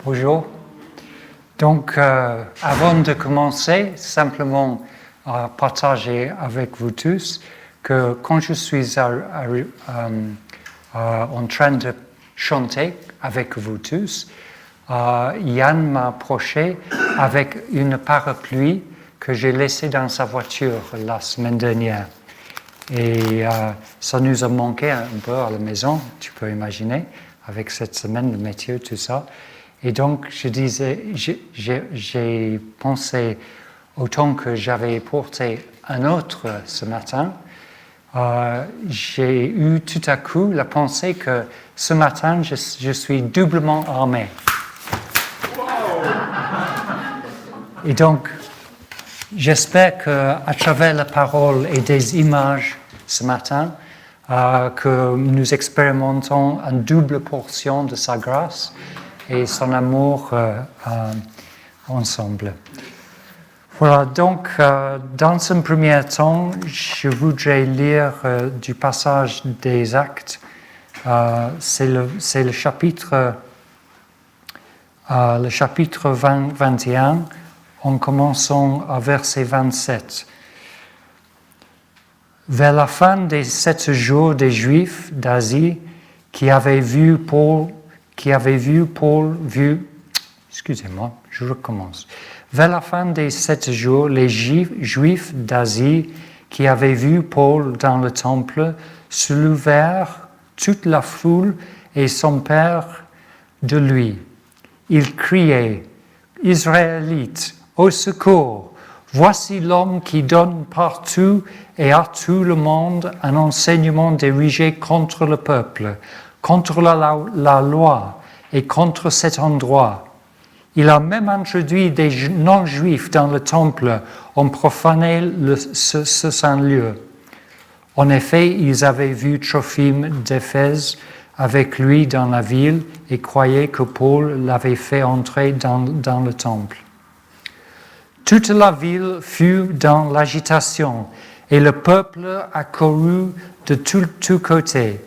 Bonjour. Donc, avant de commencer, simplement partager avec vous tous que quand je suis en train de chanter avec vous tous, Yann m'a approché avec une parapluie que j'ai laissée dans sa voiture la semaine dernière. Et ça nous a manqué un peu à la maison, tu peux imaginer, avec cette semaine, le métier, tout ça. Et donc, je disais, j'ai pensé, autant que j'avais porté un autre ce matin, j'ai eu tout à coup la pensée que ce matin, je suis doublement armé. Et donc, j'espère qu'à travers la parole et des images ce matin, que nous expérimentons une double portion de sa grâce et son amour ensemble. Voilà, donc dans un premier temps, je voudrais lire du passage des Actes. C'est le chapitre 21, en commençant à verset 27. Vers la fin des 7 jours, des Juifs d'Asie Vers la fin des 7 jours, les Juifs d'Asie qui avaient vu Paul dans le temple soulevèrent toute la foule et s'emparèrent de lui. Ils criaient « Israélites, au secours! Voici l'homme qui donne partout et à tout le monde un enseignement dirigé contre le peuple, contre la loi et contre cet endroit. Il a même introduit des non-juifs dans le temple en profanant ce saint lieu. En effet, ils avaient vu Trophime d'Éphèse avec lui dans la ville et croyaient que Paul l'avait fait entrer dans le temple. Toute la ville fut dans l'agitation et le peuple accourut de tous côtés.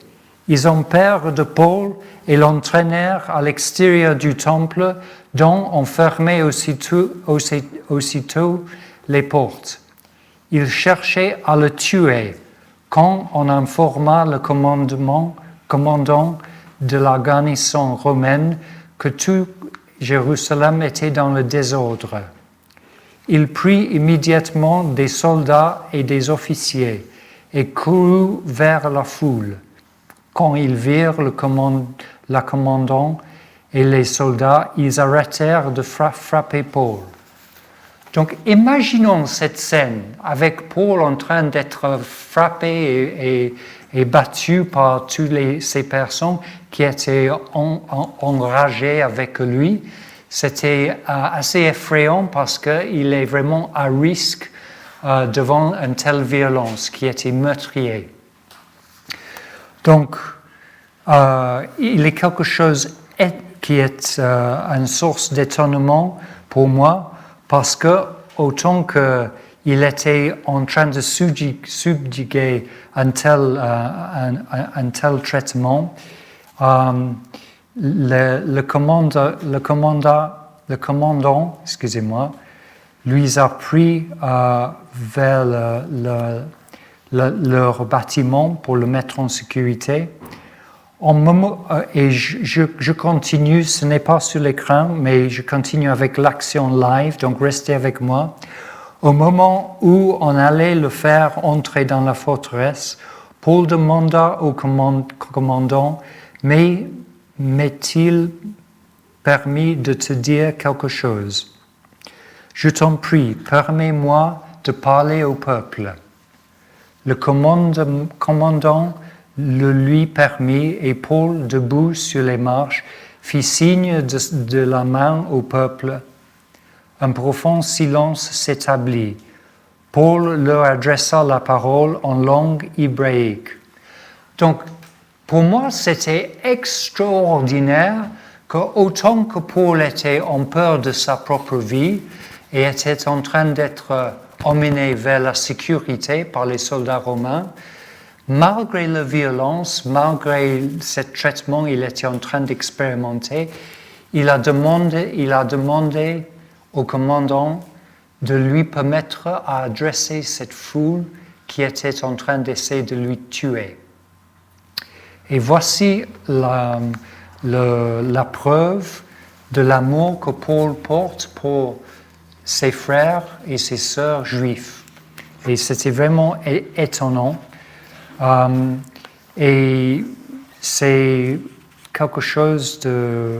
Ils empèrent de Paul et l'entraînèrent à l'extérieur du temple, dont on fermait aussitôt les portes. Ils cherchaient à le tuer quand on informa le commandant de la garnison romaine que tout Jérusalem était dans le désordre. Il prit immédiatement des soldats et des officiers et courut vers la foule. Quand ils virent le commandant et les soldats, ils arrêtèrent de frapper Paul. Donc, imaginons cette scène avec Paul en train d'être frappé et battu par toutes ces personnes qui étaient enragées avec lui. C'était assez effrayant parce qu'il est vraiment à risque devant une telle violence qui était meurtrier. Donc, il est quelque chose qui est une source d'étonnement pour moi parce que autant qu'il était en train de subjuguer un tel traitement, le commandant, lui a pris vers leur bâtiment pour le mettre en sécurité. Et je continue, ce n'est pas sur l'écran, mais je continue avec l'action live, donc restez avec moi. Au moment où on allait le faire entrer dans la forteresse, Paul demanda au commandant, mais m'est-il permis de te dire quelque chose? Je t'en prie, permets-moi de parler au peuple. Le commandant le lui permit et Paul, debout sur les marches, fit signe de la main au peuple. Un profond silence s'établit. Paul leur adressa la parole en langue hébraïque. Donc, pour moi, c'était extraordinaire qu'autant que Paul était en peur de sa propre vie et était en train d'être emmené vers la sécurité par les soldats romains, malgré la violence, malgré ce traitement qu'il était en train d'expérimenter, il a demandé au commandant de lui permettre à adresser cette foule qui était en train d'essayer de lui tuer. Et voici la preuve de l'amour que Paul porte pour ses frères et ses sœurs juifs. Et c'était vraiment étonnant. Et c'est quelque chose de...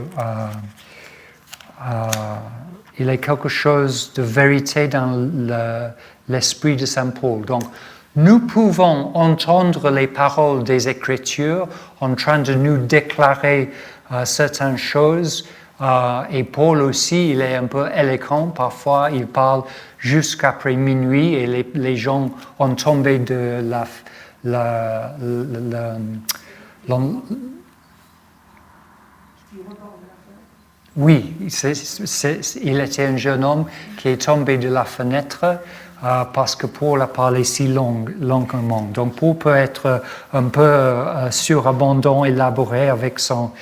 il y a quelque chose de vérité dans l'esprit de Saint Paul. Donc, nous pouvons entendre les paroles des Écritures en train de nous déclarer certaines choses. Et Paul aussi, il est un peu éloquent. Parfois, il parle jusqu'après minuit et les gens ont tombé de oui, il était un jeune homme qui est tombé de la fenêtre parce que Paul a parlé si longuement. Donc Paul peut être un peu surabondant, élaboré avec son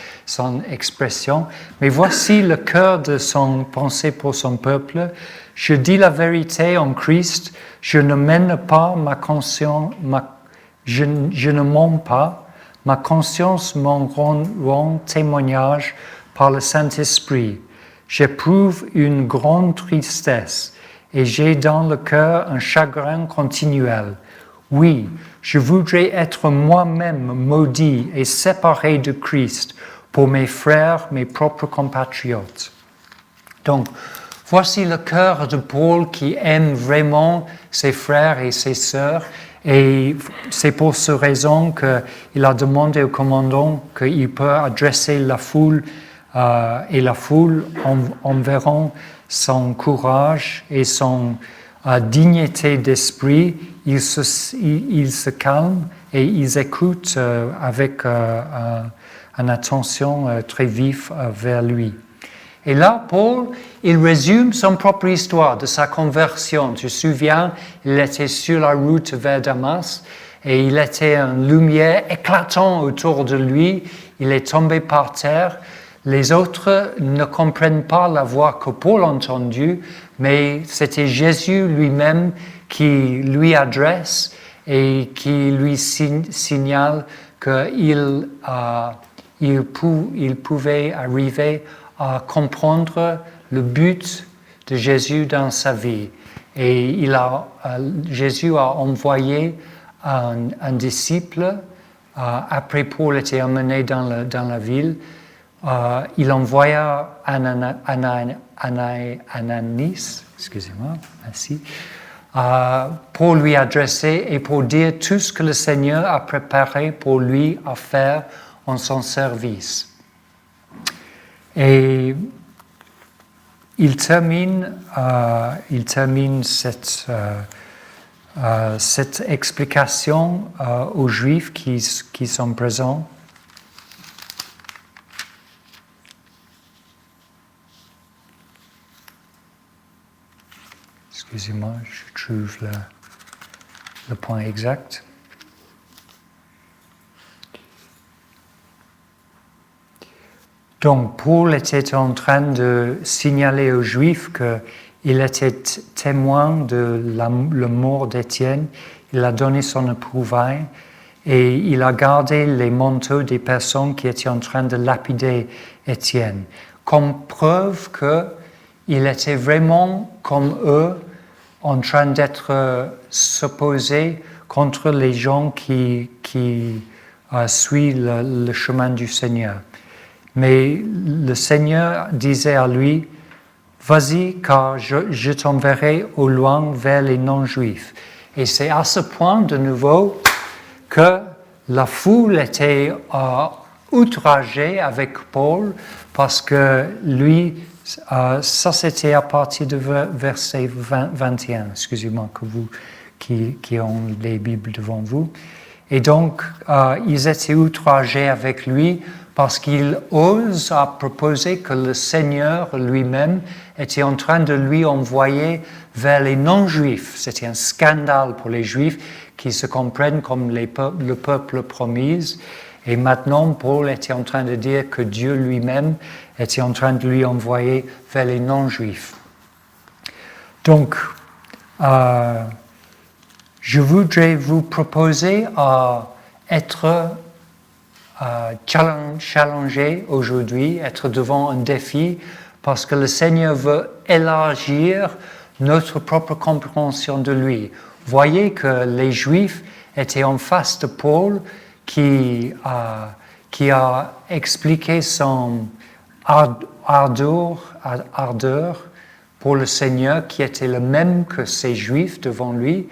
expression. Mais voici le cœur de son pensée pour son peuple. Je dis la vérité en Christ, je ne mène pas ma conscience, je ne mens pas, ma conscience m'en rend témoignage par le Saint-Esprit. J'éprouve une grande tristesse et j'ai dans le cœur un chagrin continuel. Oui, je voudrais être moi-même maudit et séparé de Christ pour mes frères, mes propres compatriotes. Donc, voici le cœur de Paul qui aime vraiment ses frères et ses sœurs. Et c'est pour cette raison qu'il a demandé au commandant qu'il peut adresser la foule et la foule en verront son courage et son dignité d'esprit. Ils se calment et ils écoutent avec une attention très vive vers lui. Et là, Paul, il résume son propre histoire de sa conversion. Tu te souviens, il était sur la route vers Damas et il était une lumière éclatante autour de lui. Il est tombé par terre. Les autres ne comprennent pas la voix que Paul a entendue, mais c'était Jésus lui-même qui lui adresse et qui lui signale qu'il pouvait arriver à comprendre le but de Jésus dans sa vie. Et Jésus a envoyé un disciple, après Paul était emmené dans la ville, il envoya Ananis, excusez-moi, merci, pour lui adresser et pour dire tout ce que le Seigneur a préparé pour lui à faire en son service. Et il termine cette explication aux Juifs qui sont présents. Excusez-moi, je trouve le point exact. Donc, Paul était en train de signaler aux Juifs qu'il était témoin de la mort d'Étienne. Il a donné son approuvaille et il a gardé les manteaux des personnes qui étaient en train de lapider Étienne, comme preuve qu'il était vraiment comme eux, en train d'être s'opposer contre les gens qui suivent le chemin du Seigneur. Mais le Seigneur disait à lui, « Vas-y, car je t'enverrai au loin vers les non-juifs. » Et c'est à ce point, de nouveau, que la foule était outragée avec Paul, parce que lui, ça c'était à partir de verset 21, excusez-moi, que vous qui ont les Bibles devant vous. Et donc, ils étaient outragés avec lui, parce qu'il ose proposer que le Seigneur lui-même était en train de lui envoyer vers les non-juifs. C'était un scandale pour les juifs qui se comprennent comme le peuple promis. Et maintenant, Paul était en train de dire que Dieu lui-même était en train de lui envoyer vers les non-juifs. Donc, je voudrais vous proposer à être challengé aujourd'hui, être devant un défi, parce que le Seigneur veut élargir notre propre compréhension de lui. Voyez que les Juifs étaient en face de Paul qui a expliqué son ardeur pour le Seigneur, qui était le même que ces Juifs devant lui,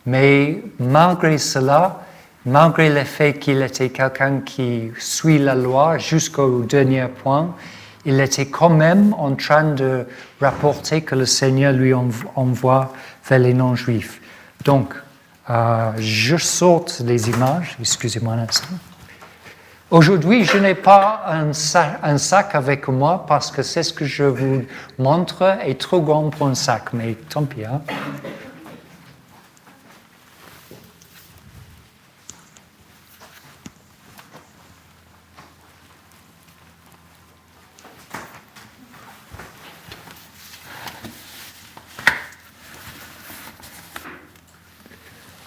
mais malgré cela, malgré le fait qu'il était quelqu'un qui suit la loi jusqu'au dernier point, il était quand même en train de rapporter que le Seigneur lui envoie vers les non-juifs. Donc, je saute les images, excusez-moi un instant. Aujourd'hui, je n'ai pas un sac avec moi parce que c'est ce que je vous montre est trop grand pour un sac, mais tant pis. Hein.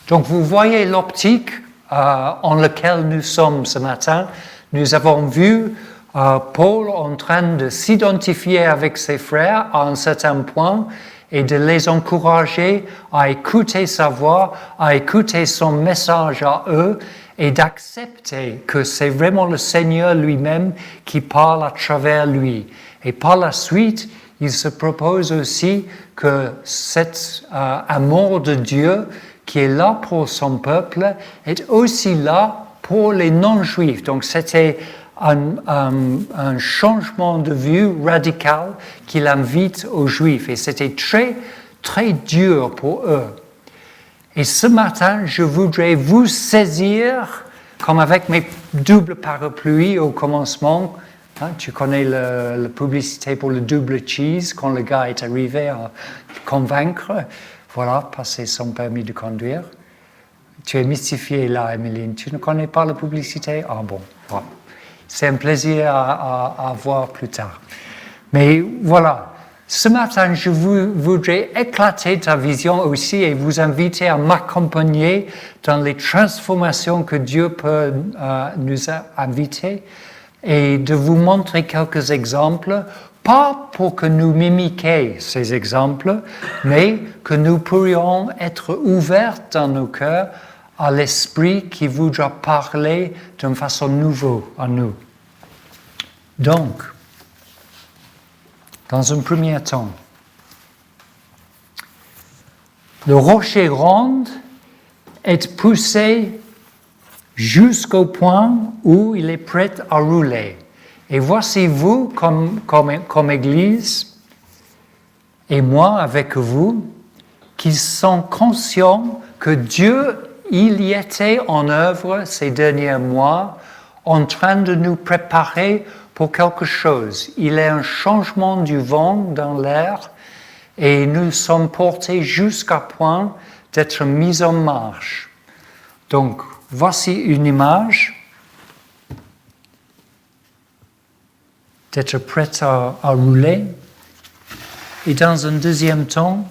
Donc, vous voyez l'optique en laquelle nous sommes ce matin. Nous avons vu Paul en train de s'identifier avec ses frères à un certain point et de les encourager à écouter sa voix, à écouter son message à eux et d'accepter que c'est vraiment le Seigneur lui-même qui parle à travers lui. Et par la suite, il se propose aussi que cet amour de Dieu qui est là pour son peuple, est aussi là pour les non-juifs. Donc c'était un changement de vue radical qu'il invite aux juifs. Et c'était très, très dur pour eux. Et ce matin, je voudrais vous saisir, comme avec mes doubles parapluies au commencement. Hein, tu connais la publicité pour le double cheese, quand le gars est arrivé à convaincre. Voilà, passer son permis de conduire. Tu es mystifiée là, Emeline. Tu ne connais pas la publicité? Ah bon, voilà. C'est un plaisir à voir plus tard. Mais voilà, ce matin, je voudrais éclater ta vision aussi et vous inviter à m'accompagner dans les transformations que Dieu peut nous inviter et de vous montrer quelques exemples. Pas pour que nous mimiquions ces exemples, mais que nous pourrions être ouverts dans nos cœurs à l'Esprit qui voudra parler d'une façon nouvelle à nous. Donc, dans un premier temps, le rocher rond est poussé jusqu'au point où il est prêt à rouler. Et voici vous, comme Église, et moi avec vous, qui sont conscients que Dieu, il y était en œuvre ces derniers mois, en train de nous préparer pour quelque chose. Il y a un changement du vent dans l'air, et nous sommes portés jusqu'à point d'être mis en marche. Donc, voici une image d'être prêt à rouler. Et dans un deuxième temps,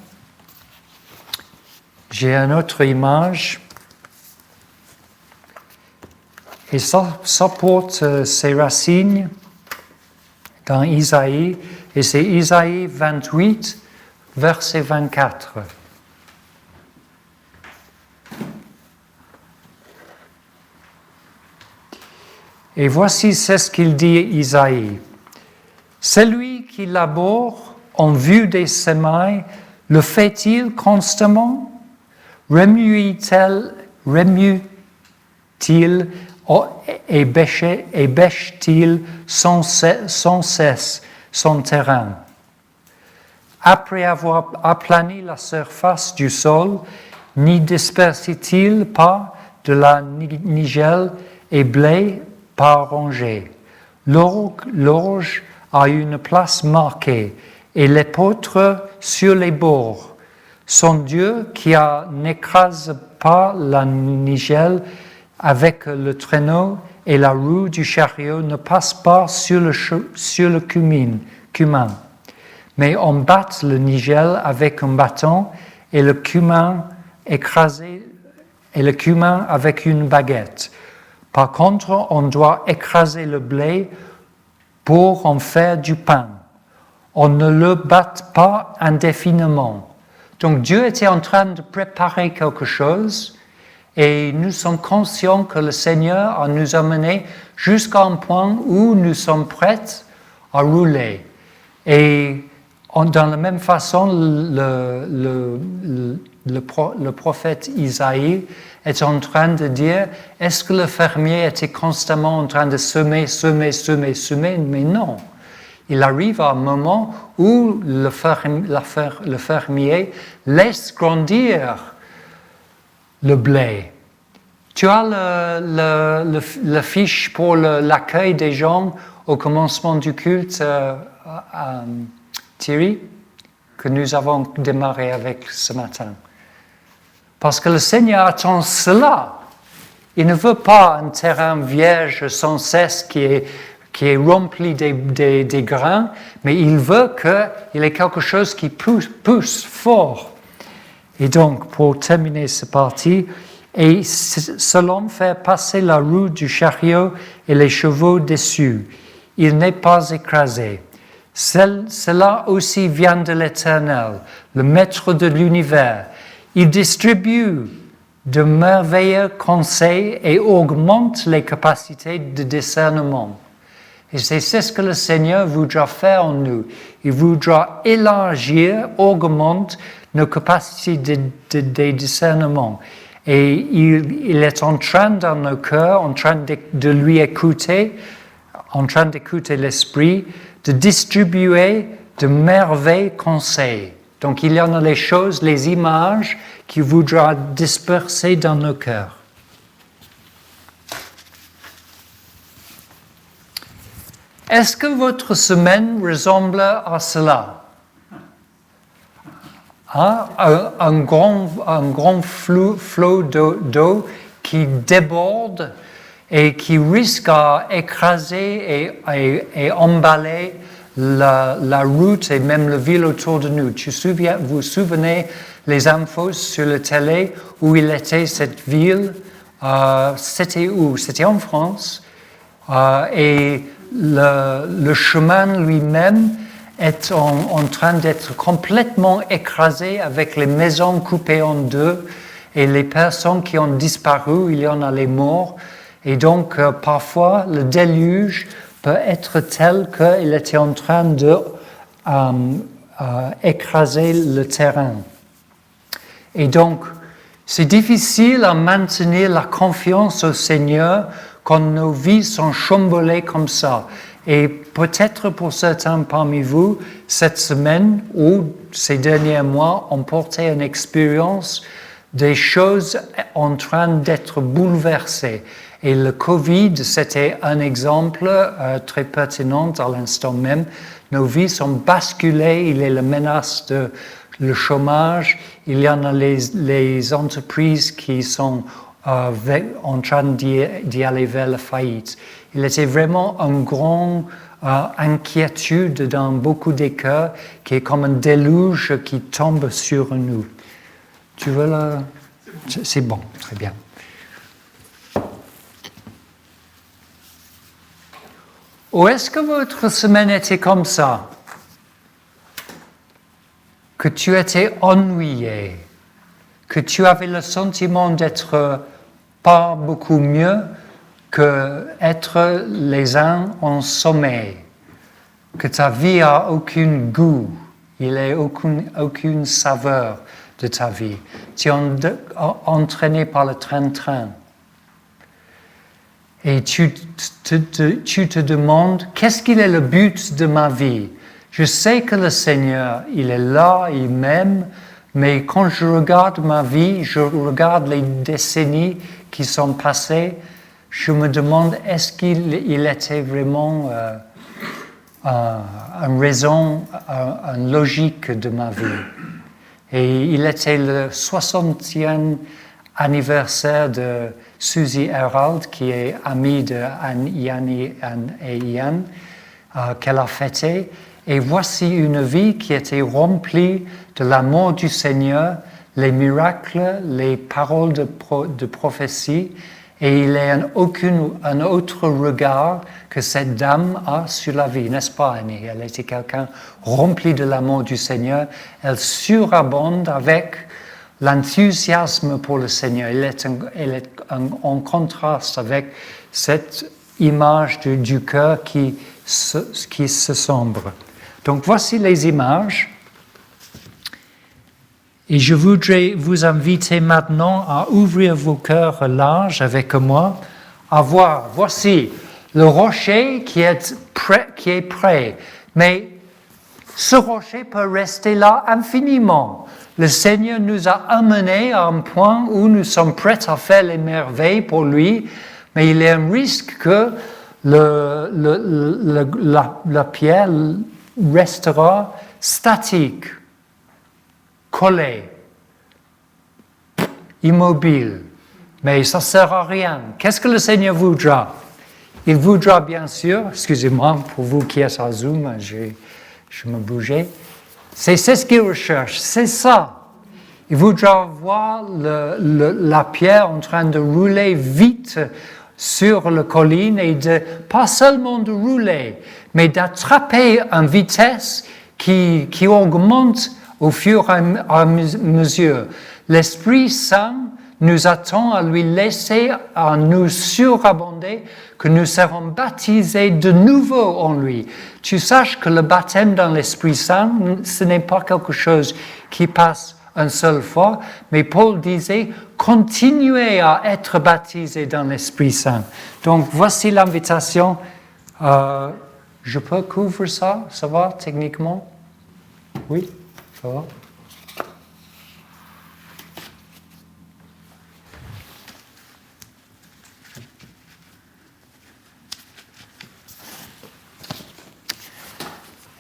j'ai une autre image. Et ça porte ses racines dans Isaïe. Et c'est Isaïe 28, verset 24. Et voici ce qu'il dit Isaïe. Celui qui labore en vue des semailles, le fait-il constamment? Remue-t-il et bêche-t-il sans cesse son terrain? Après avoir aplani la surface du sol, n'y disperse-t-il pas de la nigelle et blé par rangée? L'orge a une place marquée et l'épeautre sur les bords. Son Dieu qui n'écrase pas la nigelle avec le traîneau et la roue du chariot ne passent pas sur le cumin, mais on bat le nigel avec un bâton et le cumin écrasé et le cumin avec une baguette. Par contre, on doit écraser le blé pour en faire du pain. On ne le bat pas indéfiniment. Donc Dieu était en train de préparer quelque chose et nous sommes conscients que le Seigneur a nous amenés jusqu'à un point où nous sommes prêts à rouler. Et dans la même façon, le prophète Isaïe est en train de dire, est-ce que le fermier était constamment en train de semer, mais non. Il arrive à un moment où le fermier laisse grandir le blé. Tu as le fiche pour l'accueil des gens au commencement du culte, Thierry, que nous avons démarré avec ce matin. Parce que le Seigneur attend cela. Il ne veut pas un terrain vierge sans cesse qui est rempli des grains, mais il veut qu'il y ait quelque chose qui pousse fort. Et donc, pour terminer cette partie, et selon fait passer la roue du chariot et les chevaux dessus, il n'est pas écrasé. Cela aussi vient de l'Éternel, le Maître de l'univers. Il distribue de merveilleux conseils et augmente les capacités de discernement. Et c'est ce que le Seigneur voudra faire en nous. Il voudra élargir, augmenter nos capacités de discernement. Et il est en train dans nos cœurs, en train de lui écouter, en train d'écouter l'Esprit, de distribuer de merveilleux conseils. Donc il y en a les choses, les images qu'il voudra disperser dans nos cœurs. Est-ce que votre semaine ressemble à cela? Un grand flot d'eau qui déborde et qui risque à écraser et emballer la route et même la ville autour de nous. Vous vous souvenez les infos sur la télé où il était cette ville? C'était où? C'était en France. Et le chemin lui-même est en train d'être complètement écrasé avec les maisons coupées en deux et les personnes qui ont disparu, il y en a les morts. Et donc, parfois, le déluge peut être tel qu'il était en train de écraser le terrain. Et donc, c'est difficile à maintenir la confiance au Seigneur quand nos vies sont chamboulées comme ça. Et peut-être pour certains parmi vous, cette semaine ou ces derniers mois ont porté une expérience des choses en train d'être bouleversées. Et le Covid, c'était un exemple très pertinent à l'instant même. Nos vies sont basculées, il y a la menace de le chômage, il y en a les entreprises qui sont en train d'y aller vers la faillite. Il était vraiment une grande inquiétude dans beaucoup des cœurs qui est comme un déluge qui tombe sur nous. Tu veux la... C'est bon, très bien. Ou est-ce que votre semaine était comme ça? Que tu étais ennuyé, que tu avais le sentiment d'être pas beaucoup mieux que être les uns en sommeil, que ta vie a aucun goût, il n'y a aucune saveur de ta vie. Tu es entraîné par le train-train. Et tu te demandes, qu'est-ce qu'il est le but de ma vie? Je sais que le Seigneur, il est là, il m'aime, mais quand je regarde ma vie, je regarde les décennies qui sont passées, je me demande, est-ce qu'il était vraiment une raison, une logique de ma vie? Et il était le 60e anniversaire de Suzy Herald, qui est amie de Yanni et Ian, qu'elle a fêté. Et voici une vie qui était remplie de l'amour du Seigneur, les miracles, les paroles de prophétie. Et il n'y a un autre regard que cette dame a sur la vie, n'est-ce pas, Annie? Elle était quelqu'un rempli de l'amour du Seigneur. Elle surabonde avec l'enthousiasme pour le Seigneur. Elle est en contraste avec cette image du cœur qui se sombre. Donc voici les images. Et je voudrais vous inviter maintenant à ouvrir vos cœurs larges avec moi, à voir, voici le rocher qui est prêt. Mais ce rocher peut rester là infiniment. Le Seigneur nous a amenés à un point où nous sommes prêts à faire les merveilles pour lui, mais il y a un risque que la pierre restera statique, collé, immobile, mais ça ne sert à rien. Qu'est-ce que le Seigneur voudra? Il voudra bien sûr, excusez-moi pour vous qui êtes à Zoom, je me bougeais, c'est ce qu'il recherche, c'est ça. Il voudra voir la pierre en train de rouler vite sur la colline et pas seulement de rouler, mais d'attraper une vitesse qui augmente au fur et à mesure. L'Esprit Saint nous attend à lui laisser, à nous surabonder, que nous serons baptisés de nouveau en lui. Tu saches que le baptême dans l'Esprit Saint, ce n'est pas quelque chose qui passe une seule fois, mais Paul disait, continuez à être baptisés dans l'Esprit Saint. Donc voici l'invitation. Je peux couvrir ça? Ça va techniquement? Oui, ça va.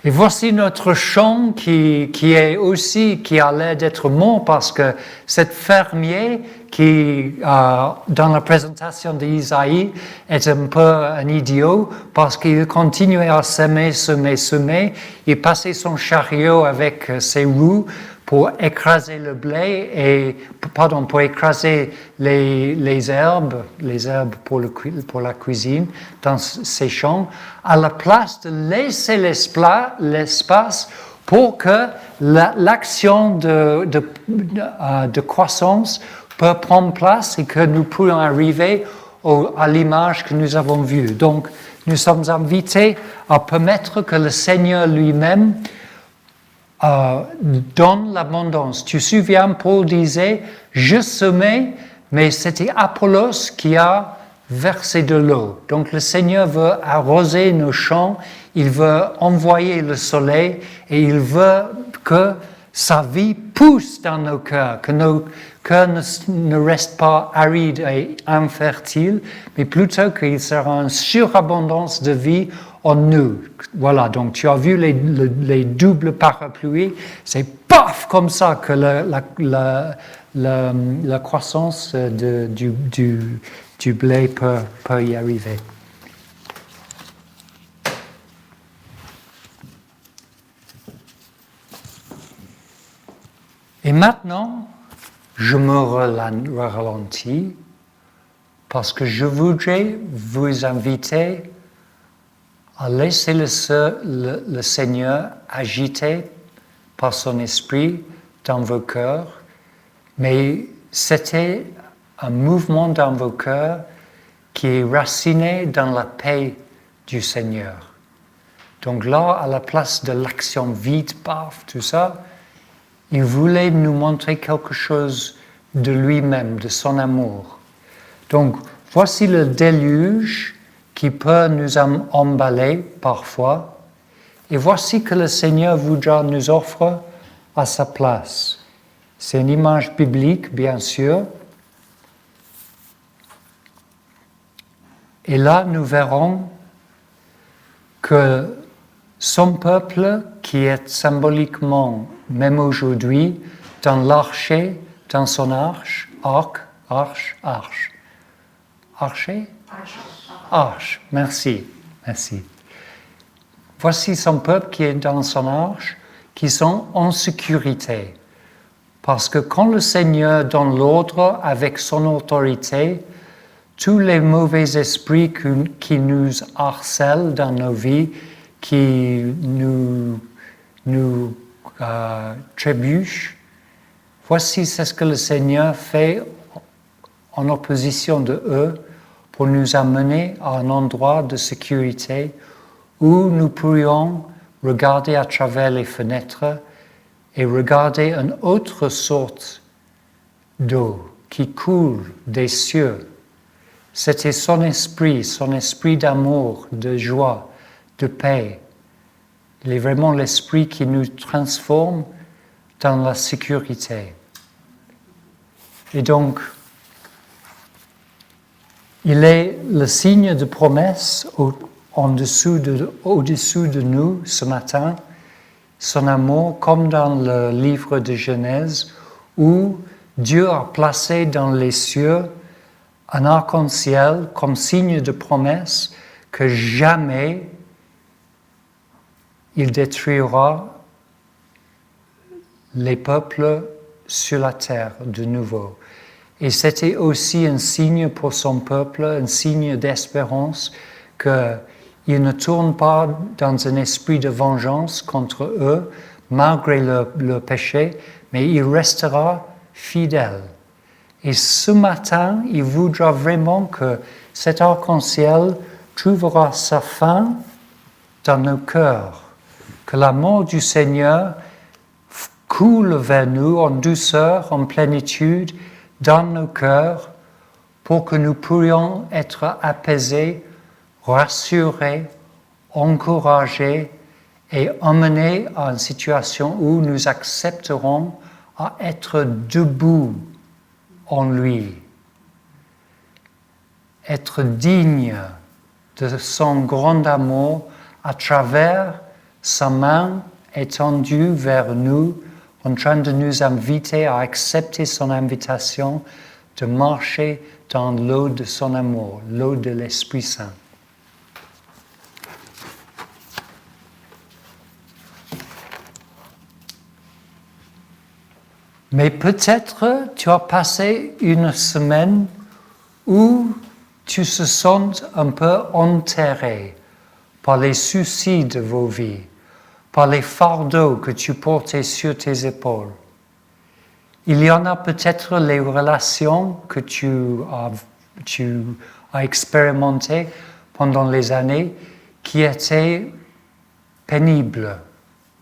Et voici notre chant qui a l'air d'être mort parce que cet fermier qui, dans la présentation d'Isaïe, est un peu un idiot parce qu'il continuait à semer. Il passait son chariot avec ses roues pour écraser le blé pour écraser les herbes pour la cuisine dans ces champs, à la place de laisser l'espace pour que l'action de croissance peut prendre place et que nous pourrions arriver à l'image que nous avons vue. Donc, nous sommes invités à permettre que le Seigneur lui-même donne l'abondance. Tu te souviens, Paul disait, je semais, mais c'était Apollos qui a versé de l'eau. Donc le Seigneur veut arroser nos champs, il veut envoyer le soleil et il veut que sa vie pousse dans nos cœurs, que nos cœurs ne restent pas arides et infertiles, mais plutôt qu'il sera une surabondance de vie en nous. Voilà, donc tu as vu les doubles parapluies, c'est paf comme ça que la croissance du blé peut y arriver. Et maintenant, je me ralentis parce que je voudrais vous inviter à laisser le Seigneur agiter par son esprit dans vos cœurs, mais c'était un mouvement dans vos cœurs qui est raciné dans la paix du Seigneur. Donc là, à la place de l'action vide, paf, tout ça, il voulait nous montrer quelque chose de lui-même, de son amour. Donc, voici le déluge qui peut nous emballer parfois. Et voici que le Seigneur voudra nous offrir à sa place. C'est une image biblique, bien sûr. Et là, nous verrons que son peuple, qui est symboliquement, même aujourd'hui, dans l'archer, dans son arc, Arche. Archer? Arche. Merci. Voici son peuple qui est dans son arche, qui sont en sécurité. Parce que quand le Seigneur donne l'ordre avec son autorité, tous les mauvais esprits qui nous harcèlent dans nos vies, qui nous trébuchent, voici ce que le Seigneur fait en opposition de eux pour nous amener à un endroit de sécurité où nous pourrions regarder à travers les fenêtres et regarder une autre sorte d'eau qui coule des cieux. C'était son esprit d'amour, de joie, de paix. Il est vraiment l'esprit qui nous transforme dans la sécurité. Et donc, il est le signe de promesse au-dessus de nous ce matin, son amour, comme dans le livre de Genèse, où Dieu a placé dans les cieux un arc-en-ciel comme signe de promesse que jamais il détruira les peuples sur la terre de nouveau. Et c'était aussi un signe pour son peuple, un signe d'espérance qu'il ne tourne pas dans un esprit de vengeance contre eux, malgré le péché, mais il restera fidèle. Et ce matin, il voudra vraiment que cet arc-en-ciel trouvera sa fin dans nos cœurs, que l'amour du Seigneur coule vers nous en douceur, en plénitude, dans nos cœurs, pour que nous pourrions être apaisés, rassurés, encouragés et emmenés à une situation où nous accepterons à être debout en lui, être digne de son grand amour à travers sa main étendue vers nous, en train de nous inviter à accepter son invitation de marcher dans l'eau de son amour, l'eau de l'Esprit Saint. Mais peut-être tu as passé une semaine où tu te sens un peu enterré par les soucis de vos vies, par les fardeaux que tu portais sur tes épaules. Il y en a peut-être les relations que tu as expérimentées pendant les années qui étaient pénibles,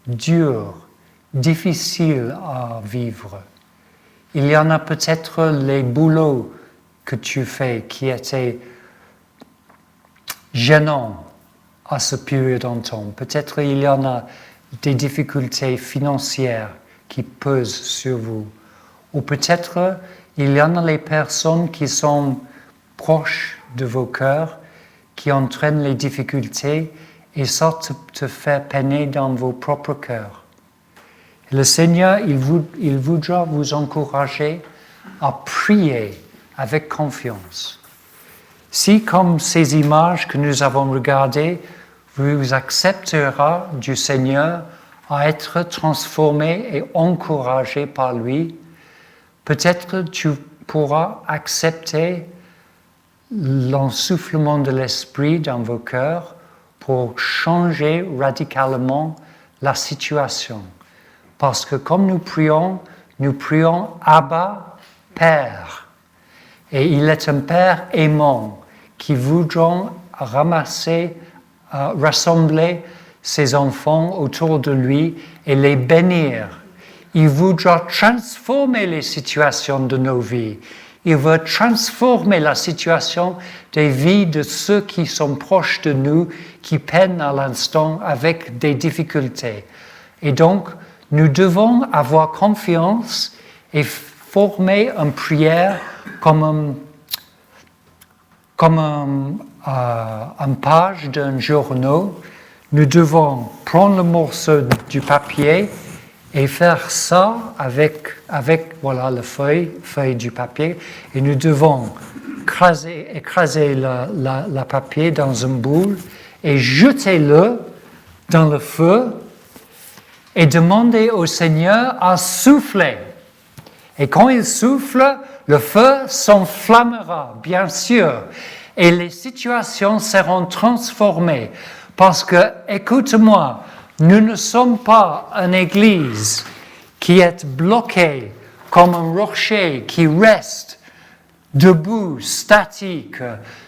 dures, difficiles à vivre. Il y en a peut-être les boulots que tu fais qui étaient gênants à ce période en temps. Peut-être il y en a des difficultés financières qui pesent sur vous. Ou peut-être il y en a les personnes qui sont proches de vos cœurs, qui entraînent les difficultés et ça te fait peiner dans vos propres cœurs. Le Seigneur, il voudra vous encourager à prier avec confiance. Si, comme ces images que nous avons regardées, vous accepterez du Seigneur à être transformé et encouragé par lui, peut-être tu pourras accepter l'ensoufflement de l'Esprit dans vos cœurs pour changer radicalement la situation. Parce que comme nous prions Abba, Père. Et il est un Père aimant qui voudra rassembler ses enfants autour de lui et les bénir. Il voudra transformer les situations de nos vies. Il veut transformer la situation des vies de ceux qui sont proches de nous, qui peinent à l'instant avec des difficultés. Et donc, nous devons avoir confiance et former une prière comme une page d'un journal. Nous devons prendre le morceau du papier et faire ça avec voilà, la feuille du papier. Et nous devons écraser la papier dans une boule et jeter-le dans le feu et demander au Seigneur à souffler. Et quand il souffle, le feu s'enflammera, bien sûr, et les situations seront transformées. Parce que, écoute-moi, nous ne sommes pas une église qui est bloquée comme un rocher qui reste debout, statique,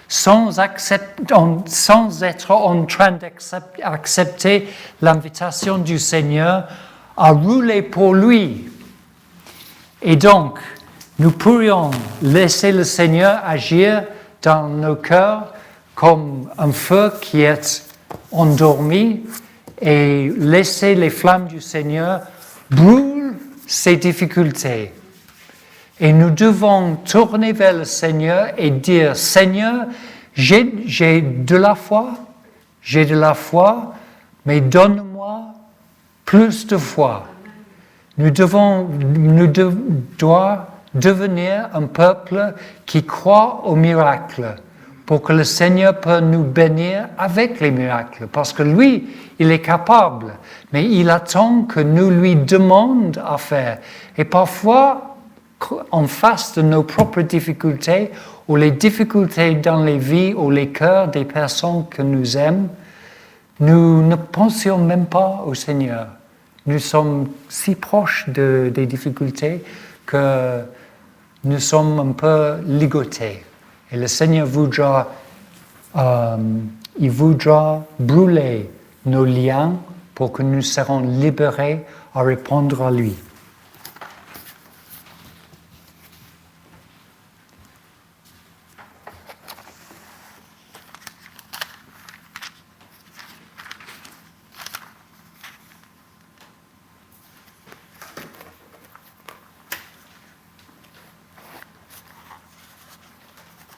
sans être en train d'accepter l'invitation du Seigneur à rouler pour lui. Et donc, nous pourrions laisser le Seigneur agir dans nos cœurs comme un feu qui est endormi et laisser les flammes du Seigneur brûler ses difficultés. Et nous devons tourner vers le Seigneur et dire, Seigneur, j'ai de la foi, mais donne-moi plus de foi. Nous devons devenir un peuple qui croit aux miracles pour que le Seigneur puisse nous bénir avec les miracles. Parce que lui, il est capable, mais il attend que nous lui demandions à faire. Et parfois, en face de nos propres difficultés ou les difficultés dans les vies ou les cœurs des personnes que nous aimons, nous ne pensions même pas au Seigneur. Nous sommes si proches des difficultés que nous sommes un peu ligotés. Et le Seigneur voudra brûler nos liens pour que nous serons libérés à répondre à lui.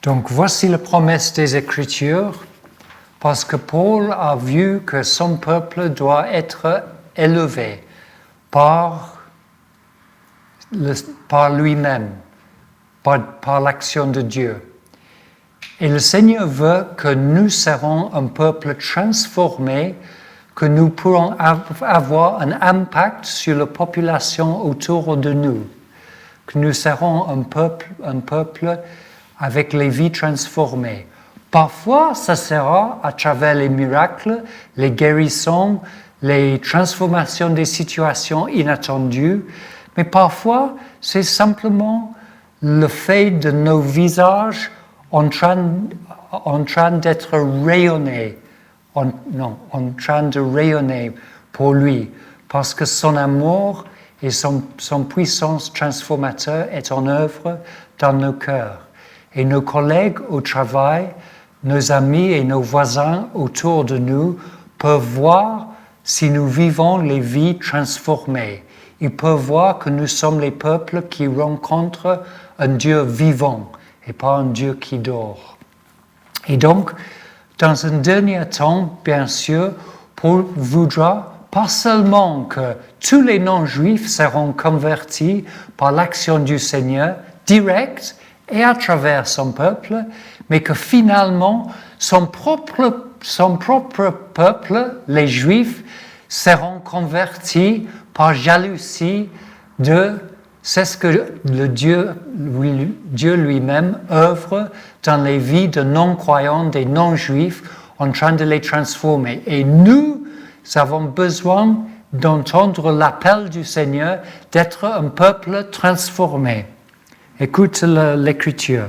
Donc voici la promesse des Écritures, parce que Paul a vu que son peuple doit être élevé par lui-même, par l'action de Dieu. Et le Seigneur veut que nous serons un peuple transformé, que nous pourrons avoir un impact sur la population autour de nous, que nous serons un peuple avec les vies transformées. Parfois, ça sera à travers les miracles, les guérisons, les transformations des situations inattendues, mais parfois, c'est simplement le fait de nos visages en train d'être rayonnés, en train de rayonner pour lui, parce que son amour et son puissance transformateur est en œuvre dans nos cœurs. Et nos collègues au travail, nos amis et nos voisins autour de nous peuvent voir si nous vivons les vies transformées. Ils peuvent voir que nous sommes les peuples qui rencontrent un Dieu vivant et pas un Dieu qui dort. Et donc, dans un dernier temps, bien sûr, Paul voudra pas seulement que tous les non-juifs seront convertis par l'action du Seigneur directe, et à travers son peuple, mais que finalement, son propre peuple, les Juifs, seront convertis par jalousie c'est ce que Dieu lui-même œuvre dans les vies de non-croyants, des non-juifs, en train de les transformer. Et nous avons besoin d'entendre l'appel du Seigneur d'être un peuple transformé. Écoute l'Écriture.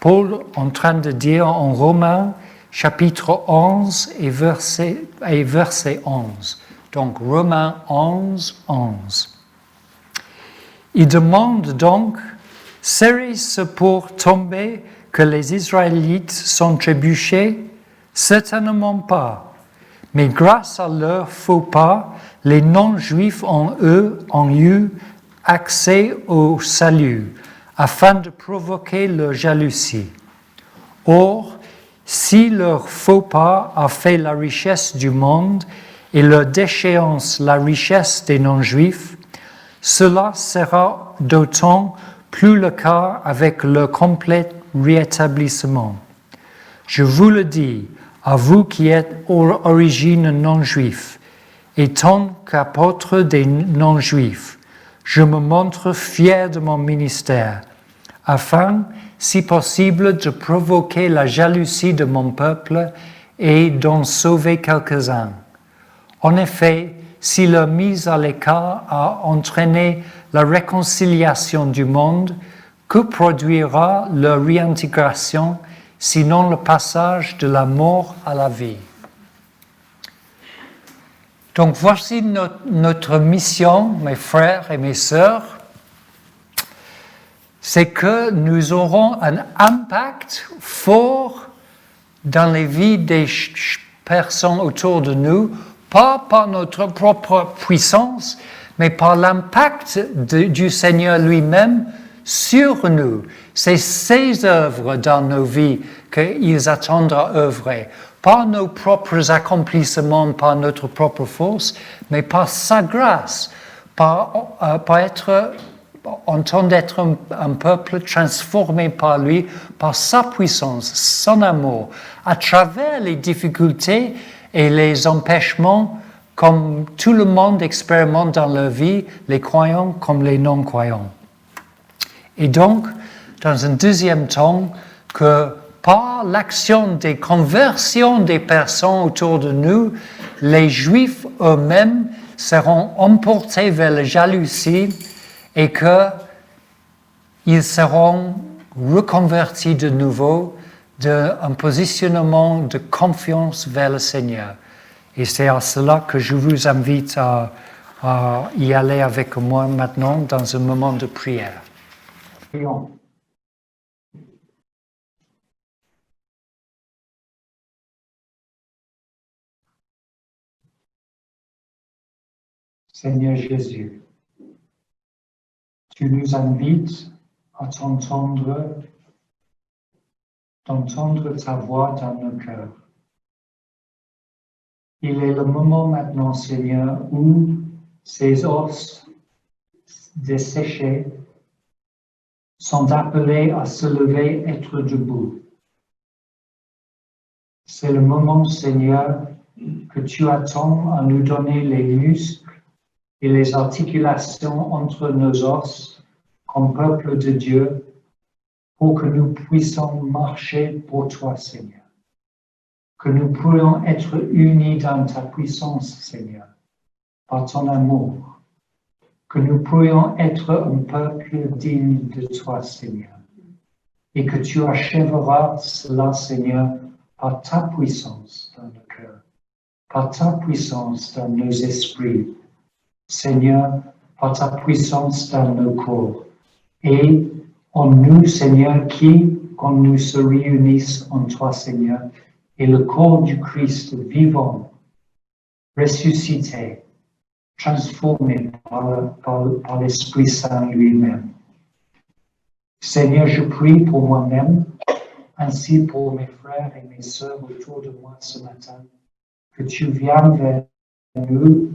Paul est en train de dire en Romains, chapitre 11 et verset 11. Donc, Romains 11, 11. Il demande donc, serait-ce pour tomber que les Israélites sont trébuchés? Certainement pas. Mais grâce à leur faux pas, les non-juifs ont eu accès au salut, afin de provoquer leur jalousie. Or, si leur faux pas a fait la richesse du monde et leur déchéance la richesse des non-juifs, Cela sera d'autant plus le cas avec le complet rétablissement. Je vous le dis, à vous qui êtes d'origine non-juif, et tant qu'apôtre des non-juifs, je me montre fier de mon ministère, afin, si possible, de provoquer la jalousie de mon peuple et d'en sauver quelques-uns. En effet, si leur mise à l'écart a entraîné la réconciliation du monde, que produira leur réintégration, sinon le passage de la mort à la vie? Donc voici notre mission, mes frères et mes sœurs, c'est que nous aurons un impact fort dans les vies des personnes autour de nous, pas par notre propre puissance, mais par l'impact du Seigneur lui-même sur nous. C'est ses œuvres dans nos vies qu'ils attendent à œuvrer. Pas nos propres accomplissements, par notre propre force, mais par sa grâce, en tant d'être un peuple transformé par lui, par sa puissance, son amour, à travers les difficultés et les empêchements, comme tout le monde expérimente dans leur vie, les croyants comme les non-croyants. Et donc, dans un deuxième temps, que par l'action des conversions des personnes autour de nous, les Juifs eux-mêmes seront emportés vers la jalousie et qu'ils seront reconvertis de nouveau d'un positionnement de confiance vers le Seigneur. Et c'est à cela que je vous invite à y aller avec moi maintenant dans un moment de prière. Prions. Seigneur Jésus, tu nous invites à d'entendre ta voix dans nos cœurs. Il est le moment maintenant, Seigneur, où ces os desséchés sont appelés à se lever, être debout. C'est le moment, Seigneur, que tu attends à nous donner les muscles et les articulations entre nos os comme peuple de Dieu pour que nous puissions marcher pour toi, Seigneur. Que nous pourrions être unis dans ta puissance, Seigneur, par ton amour. Que nous pourrions être un peuple digne de toi, Seigneur. Et que tu achèveras cela, Seigneur, par ta puissance dans nos cœurs, par ta puissance dans nos esprits, Seigneur, par ta puissance dans nos corps. Et en nous, Seigneur, qui, quand nous se réunissent en toi, Seigneur, est le corps du Christ vivant, ressuscité, transformé par l'Esprit Saint lui-même. Seigneur, je prie pour moi-même, ainsi pour mes frères et mes sœurs autour de moi ce matin, que tu viennes vers nous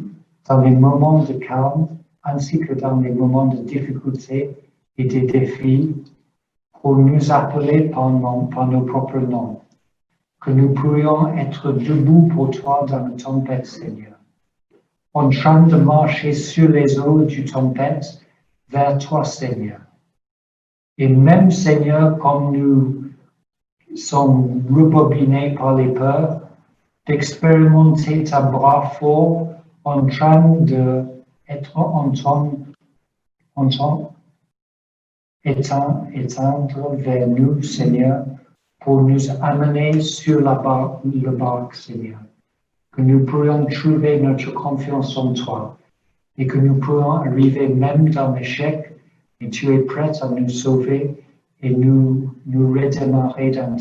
dans les moments de calme, ainsi que dans les moments de difficulté et de défis, pour nous appeler par nos propres noms, que nous pourrions être debout pour toi dans la tempête, Seigneur, en train de marcher sur les eaux du tempête vers toi, Seigneur. Et même, Seigneur, comme nous sommes rebobinés par les peurs, d'expérimenter ta bras fort en train d'être éteindre vers nous, Seigneur, pour nous amener sur le barque, Seigneur. Que nous pourrions trouver notre confiance en toi et que nous pourrions arriver même dans l'échec et tu es prêt à nous sauver et nous redémarrer dans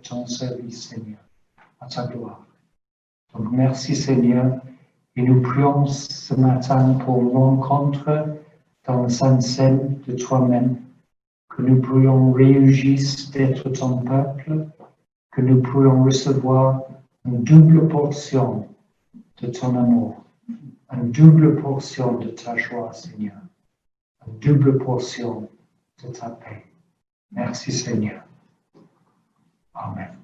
ton service, Seigneur, à ta gloire. Donc merci, Seigneur, et nous prions ce matin pour une rencontre dans le Sainte Seine de toi-même, que nous pourrions réagir d'être ton peuple, que nous pourrions recevoir une double portion de ton amour, une double portion de ta joie, Seigneur. une double portion de ta paix. Merci Seigneur. Amen.